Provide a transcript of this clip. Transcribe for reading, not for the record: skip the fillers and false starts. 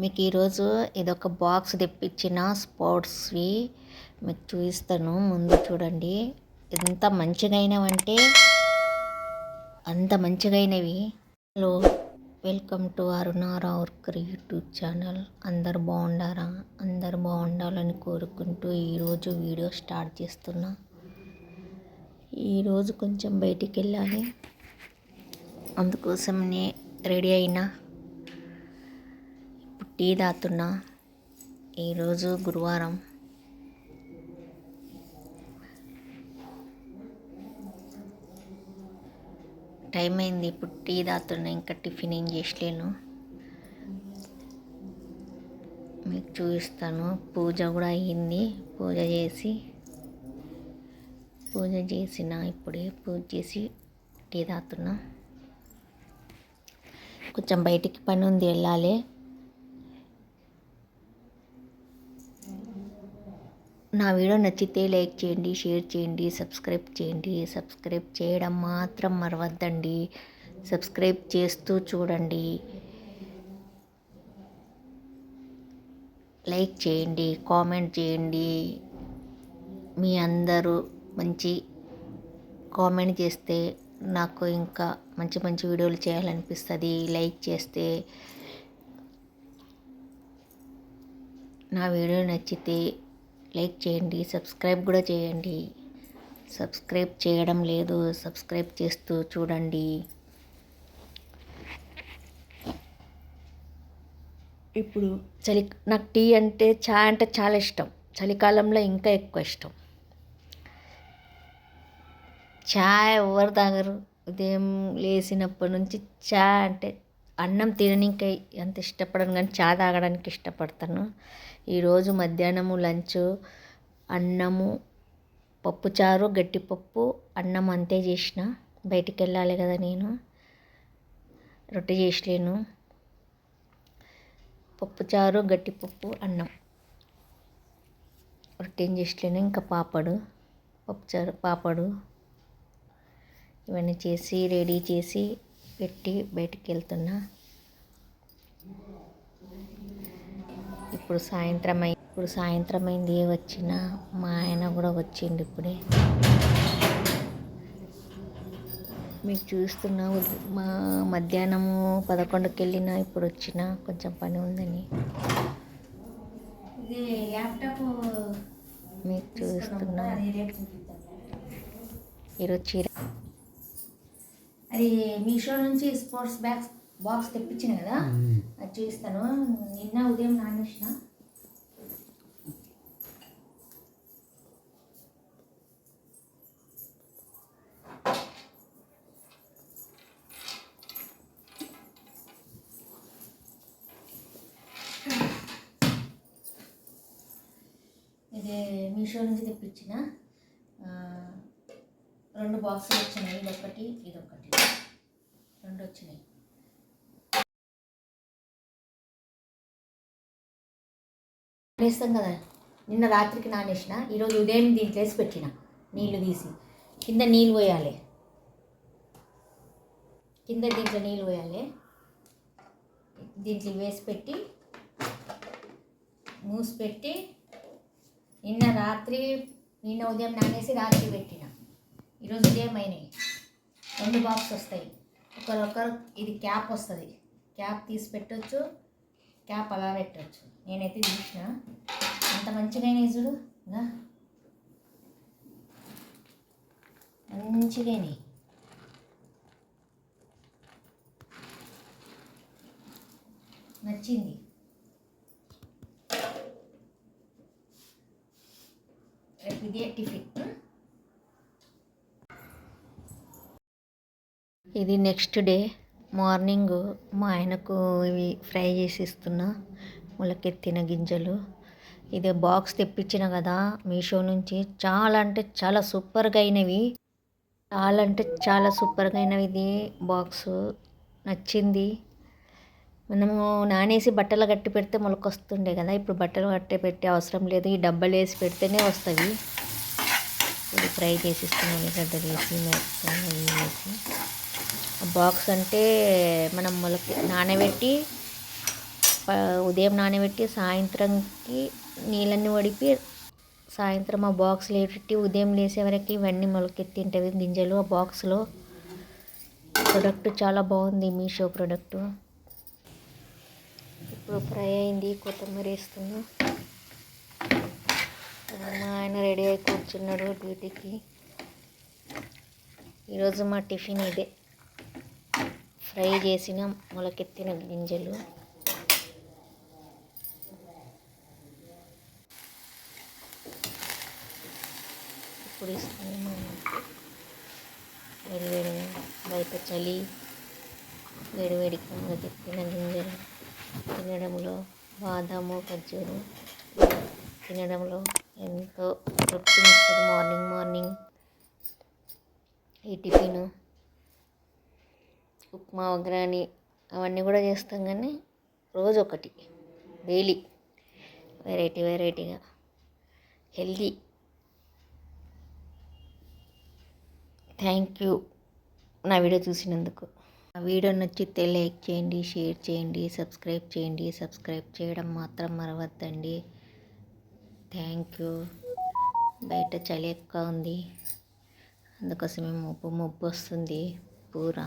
మీకు ఈరోజు ఇదొక బాక్స్ తెప్పించిన స్పోర్ట్స్వి మీకు చూపిస్తాను. ముందు చూడండి ఎంత మంచిగా అయినవంటే అంత మంచిగా అయినవి. Hello, welcome to Aruna Raokar YouTube channel. అందరు బాగుండారా? అందరు బాగుండాలని కోరుకుంటూ ఈరోజు వీడియో స్టార్ట్ చేస్తున్నా. ఈరోజు కొంచెం బయటికి వెళ్ళాలి, అందుకోసమనే రెడీ అయినా. టీ తాగుతున్నా. ఈరోజు గురువారం. టైం అయింది, ఇప్పుడు టీ తాగుతున్నా. ఇంకా టిఫిన్ ఏం చేసలేను, మీకు చూపిస్తాను. పూజ కూడా అయ్యింది. పూజ చేసిన ఇప్పుడే పూజ చేసి టీ తాగుతున్నా. కొంచెం బయటికి పని ఉంది, వెళ్ళాలి. నా వీడియో నచ్చితే లైక్ చేయండి, షేర్ చేయండి, సబ్స్క్రైబ్ చేయండి. సబ్స్క్రైబ్ చేయడం మాత్రం మరవద్దండి. సబ్స్క్రైబ్ చేస్తూ చూడండి, లైక్ చేయండి, కామెంట్ చేయండి. మీ అందరూ మంచి కామెంట్ చేస్తే నాకు ఇంకా మంచి మంచి వీడియోలు చేయాలనిపిస్తుంది. లైక్ చేస్తే, నా వీడియో నచ్చితే లైక్ చేయండి, సబ్స్క్రైబ్ కూడా చేయండి. సబ్స్క్రైబ్ చేయడం లేదు, సబ్స్క్రైబ్ చేస్తూ చూడండి. ఇప్పుడు నాకు టీ అంటే చాయ్ అంటే చాలా ఇష్టం. చలికాలంలో ఇంకా ఎక్కువ ఇష్టం. చాయ్ ఎవరు తాగరు? ఉదయం లేచినప్పటి నుంచి చాయ్ అంటే, అన్నం తినడానికి అంత ఇష్టపడను కానీ చాయ్ తాగడానికి ఇష్టపడతాను. ఈరోజు మధ్యాహ్నము లంచ్ అన్నము, పప్పుచారు, గట్టిపప్పు, అన్నం అంతే చేసిన. బయటికి వెళ్ళాలి కదా నేను, రొట్టె చేసలేను. పప్పుచారు, గట్టిపప్పు, అన్నం, రొట్టె ఏం చేసలేను. ఇంకా పాపడు, పప్పుచారు, పాపడు ఇవన్నీ చేసి రెడీ చేసి పెట్టి బయటికి వెళ్తున్నా. ఇప్పుడు సాయంత్రం అయింది. వచ్చిన మా ఆయన కూడా వచ్చిండు ఇప్పుడే. మీకు చూస్తున్నా. మా మధ్యాహ్నము 11కి వెళ్ళిన, ఇప్పుడు వచ్చిన, కొంచెం పని ఉందని. మీకు చూస్తున్నా. ఈరోజు చీర అది మీషో నుంచి స్పోర్ట్స్ బాక్స్ తెప్పించిన కదా, అది చూస్తాను. నిన్న ఉదయం నానేసిన. ఇది మీషో నుంచి తెప్పించిన 2 బాక్సులు వచ్చినాయి. ఇదొకటి, ఇదొకటి, 2 వచ్చినాయి. నానేస్తాం కదా, నిన్న రాత్రికి నానేసిన, ఈరోజు ఉదయం దీంట్లో వేసి పెట్టిన. నీళ్లు తీసి కింద నీళ్ళు పోయాలి, దీంట్లో నీళ్ళు పోయాలి. దీంట్లో వేసి పెట్టి మూసి పెట్టి నిన్న ఉదయం నానేసి రాత్రి పెట్టిన. ఈరోజు ఉదయం అయినాయి. 2 బాక్స్ వస్తాయి. ఒకరొకరు ఇది క్యాప్ వస్తుంది. క్యాప్ తీసి పెట్టవచ్చు, క్యాప్ అలా పెట్టవచ్చు. నేనైతే తీసిన. అంత మంచిగా అయినాయి చూడు, మంచిగా అయినాయి. నచ్చింది. రేపు ఇదే టిఫిన్. ఇది నెక్స్ట్ డే మార్నింగ్ మా ఆయనకు ఇవి ఫ్రై చేసి ఇస్తున్నా, మొలకెత్తిన గింజలు. ఇదే బాక్స్ తెప్పించిన కదా మీషో నుంచి. చాలా అంటే చాలా సూపర్గా అయినవి, ఇది బాక్సు నచ్చింది. మనము నానేసి బట్టలు కట్టి పెడితే మొలకొస్తుండే కదా, ఇప్పుడు బట్టలు కట్టి పెట్టే అవసరం లేదు. ఈ డబ్బాలు వేసి పెడితేనే వస్తాయి. ఇది ఫ్రై చేసి ఇస్తున్నాను, ఉల్లిగడ్డలు వేసి, మిరపకాయలు వేసి. బాక్స్ అంటే మనం నానబెట్టి ఉదయం నానబెట్టి సాయంత్రంకి నీళ్ళన్నీ వడిపి సాయంత్రం ఆ బాక్స్లో పెట్టి ఉదయం లేసే వరకు ఇవన్నీ మొలకెత్తింటవి గింజలు ఆ బాక్స్లో. ప్రొడక్ట్ చాలా బాగుంది, మీషో ప్రొడక్టు. ఇప్పుడు ఫ్రై అయింది, కొత్తిమీర వేస్తున్నా. మా ఆయన రెడీ అయి కూర్చున్నాడు డ్యూటీకి. ఈరోజు మా టిఫిన్ ఇదే, ఫ్రై చేసిన మొలకెత్తిన గింజలు. ఇప్పుడు ఇస్తున్నాము వేడివేడిగా. బయట చలి, వేడివేడిగా మొలకెత్తిన గింజలు తినడంలో, బాదాము ఖర్జూరు తినడంలో ఎంతో తృప్తినిస్తుంది. మార్నింగ్ మార్నింగ్ ఈ టిఫిన్, ఉప్మా, ఒగ్రాని అవన్నీ కూడా చేస్తాం, కానీ రోజు ఒకటి, డైలీ వెరైటీ వెరైటీగా, హెల్దీ. థ్యాంక్ యూ నా వీడియో చూసినందుకు. నా వీడియో నచ్చితే లైక్ చేయండి, షేర్ చేయండి, సబ్స్క్రైబ్ చేయండి. సబ్స్క్రైబ్ చేయడం మాత్రం మరవద్దండి. Thank you. బయట చలి ఎక్కువ ఉంది, అందుకోసమే మబ్బు వస్తుంది పూరా.